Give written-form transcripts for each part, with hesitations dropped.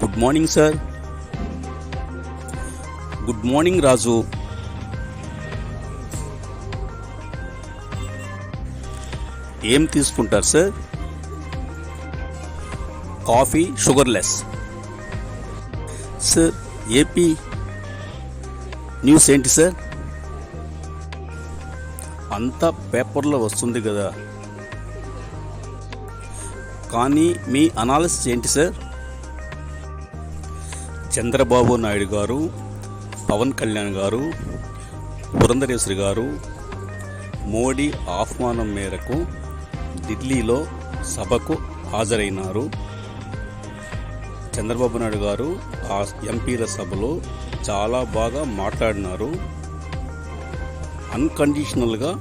Good morning sir. Good morning Raju. ఏం తీసుకుంటారు sir? Coffee sugarless. Sir AP news ఏంటి sir? అంతా పేపర్లో వస్తుంది కదా, కానీ మీ అనాలిసిస్ ఏంటి సార్? చంద్రబాబు నాయుడు గారు, పవన్ కళ్యాణ్ గారు, పురంధరేశ్వరి గారు మోడీ ఆహ్వానం మేరకు ఢిల్లీలో సభకు హాజరైనారు. చంద్రబాబు నాయుడు గారు ఆ ఎంపీల సభలో చాలా బాగా మాట్లాడినారు. అన్కండిషనల్గా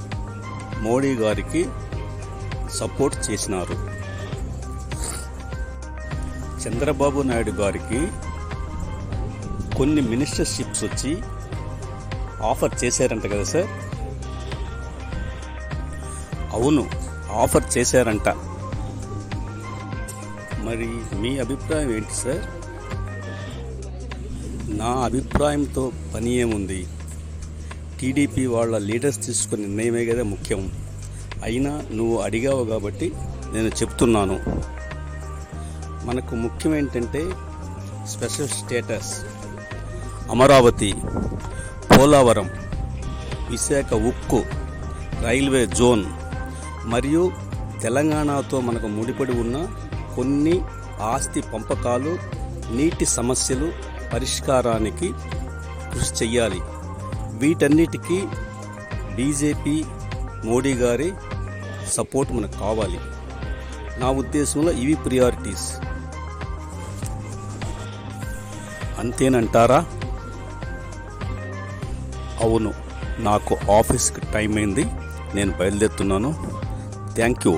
మోడీ గారికి సపోర్ట్ చేసినారు. చంద్రబాబు నాయుడు గారికి కొన్ని మినిస్టర్షిప్స్ వచ్చి ఆఫర్ చేశారంట కదా సార్? అవును, ఆఫర్ చేశారంట. మరి మీ అభిప్రాయం ఏంటి సార్? నా అభిప్రాయంతో పని ఏముంది? టీడీపీ వాళ్ళ లీడర్స్ తీసుకునే నిర్ణయమే కదా ముఖ్యం. అయినా నువ్వు అడిగావు కాబట్టి నేను చెప్తున్నాను. మనకు ముఖ్యం ఏంటంటే స్పెషల్ స్టేటస్, అమరావతి, పోలవరం, విశాఖ ఉక్కు, రైల్వే జోన్ మరియు తెలంగాణతో మనకు ముడిపడి ఉన్న కొన్ని ఆస్తి పంపకాలు, నీటి సమస్యలు పరిష్కారానికి కృషి చెయ్యాలి. వీటన్నిటికీ బీజేపీ మోడీ గారి సపోర్ట్ మనకు కావాలి. నా ఉద్దేశంలో ఇవి ప్రియారిటీస్. అంతేనంటారా? అవును, నాకు ఆఫీస్కి టైం అయింది, నేను బయలుదేరుతున్నాను. Thank you.